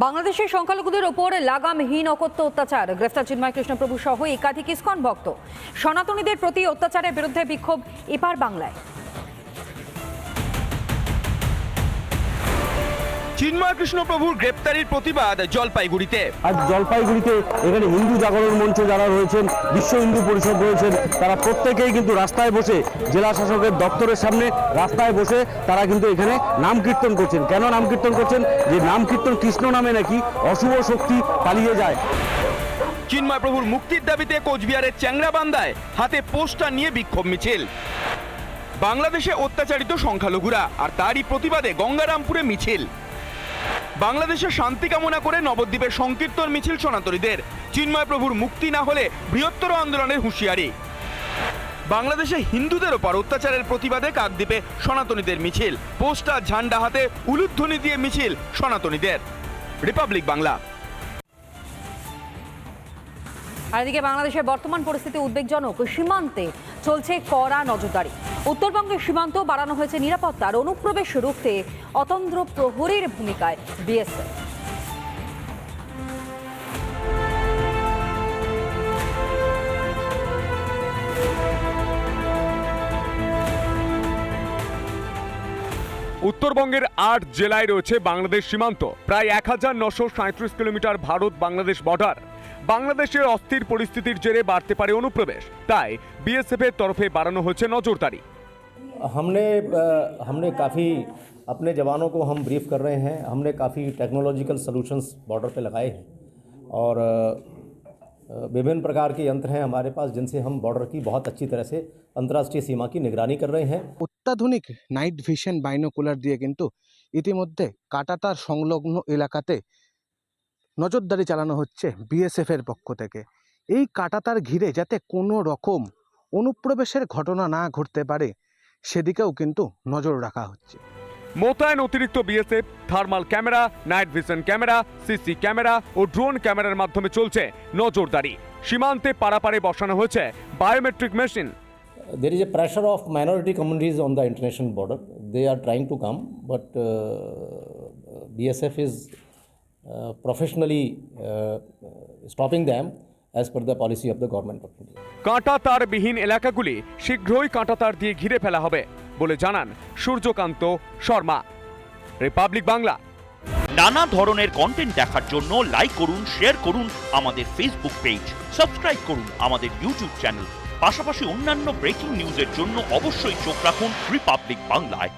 বাংলাদেশের সংখ্যালঘুদের ওপর লাগামহীন অকথ্য অত্যাচার, গ্রেফতার চিন্ময় কৃষ্ণপ্রভু সহ একাধিক ইসকন ভক্ত। সনাতনীদের প্রতি অত্যাচারের বিরুদ্ধে বিক্ষোভ এপার বাংলায়। চিন্ময় কৃষ্ণপ্রভুর গ্রেপ্তারির প্রতিবাদ জলপাইগুড়িতে। আজ জলপাইগুড়িতে এখানে হিন্দু জাগরণ মঞ্চ যারা রয়েছেন, বিশ্ব হিন্দু পরিষদ রয়েছেন, তারা প্রত্যেকেই কিন্তু রাস্তায় বসে জেলা শাসকের দপ্তরের সামনে রাস্তায় বসে তারা কিন্তু এখানে নাম কীর্তন করছেন। কেন নাম কীর্তন করছেন? যে নাম কীর্তন কৃষ্ণ নামে নাকি অশুভ শক্তি পালিয়ে যায়। চিন্ময় প্রভুর মুক্তির দাবিতে কোচবিহারের চ্যাংরাবান্ধায় হাতে পোস্টার নিয়ে বিক্ষোভ মিছিল। বাংলাদেশে অত্যাচারিত সংখ্যালঘুরা আর তারই প্রতিবাদে গঙ্গারামপুরে মিছিল। বাংলাদেশের শান্তি কামনা করে নবদ্বীপের সংকীর্তন মিছিল সনাতনীদের। চিন্ময় প্রভুর মুক্তি না হলে বৃহত্তর আন্দোলনের হুঁশিয়ারি। বাংলাদেশে হিন্দুদের ওপর অত্যাচারের প্রতিবাদে কাকদ্বীপে সনাতনীদের মিছিল, পোস্টার ঝান্ডা হাতে উলুধ্বনি দিয়ে মিছিল সনাতনীদের। রিপাবলিক বাংলা। আর এদিকে বাংলাদেশের বর্তমান পরিস্থিতি উদ্বেগজনক। সীমান্তে চলছে কড়া নজরদারি। উত্তরবঙ্গের সীমান্ত বাড়ানো হয়েছে নিরাপত্তার। অনুপ্রবেশ রুখতে অতন্দ্র প্রহরীর ভূমিকায় বিএসএফ। উত্তরবঙ্গের ৮ জেলায় রয়েছে বাংলাদেশ সীমান্ত। প্রায় ১৯৩৭ কিলোমিটার ভারত বাংলাদেশ বর্ডার। বাংলাদেশের অস্থির পরিস্থিতির জেরে বাড়তে পারে অনুপ্রবেশ, তাই বিএসএফ এর তরফে বাড়ানো হয়েছে নজরদারি। हमने काफ़ी अपने जवानों को हम ब्रीफ कर रहे हैं। हमने काफ़ी टेक्नोलॉजिकल सॉल्यूशंस बॉर्डर पे लगाए हैं और विभिन्न प्रकार के यंत्र हैं हमारे पास जिनसे हम बॉर्डर की बहुत अच्छी तरह से अंतर्राष्ट्रीय सीमा की निगरानी कर रहे हैं। অত্যাধুনিক নাইট ভিশন বাইনোকুলার দিয়ে কিন্তু ইতিমধ্যে কাঁটাতার সংলগ্ন এলাকাতে নজরদারি চালানো হচ্ছে বিএসএফ এর পক্ষ থেকে। এই কাঁটাতার ঘিরে যাতে কোনো রকম অনুপ্রবেশের ঘটনা না ঘটতে পারে সেদিকেও কিন্তু নজর রাখা হচ্ছে। মোতায়েন অতিরিক্ত BSF, thermal camera, night vision camera, CC camera ও ড্রোন ক্যামেরার মাধ্যমে চলছে নজরদারি। সীমান্তে পারাপারে বসানো হয়েছে biometric machine. There is a pressure of minority communities on the international border. They are trying to come, but BSF is professionally stopping them as per the policy of the government of India. কাঁটাতারবিহীন এলাকাগুলি শীঘ্রই কাঁটাতার দিয়ে ঘিরে ফেলা হবে বলে জানান Suryakanta Sharma. Republic Bangla. নানা ধরনের কন্টেন্ট দেখার জন্য লাইক করুন, শেয়ার করুন আমাদের ফেসবুক পেজ, সাবস্ক্রাইব করুন আমাদের ইউটিউব চ্যানেল। পাশাপাশি অন্যান্য ব্রেকিং নিউজের জন্য অবশ্যই চোখ রাখুন রিপাবলিক বাংলায়।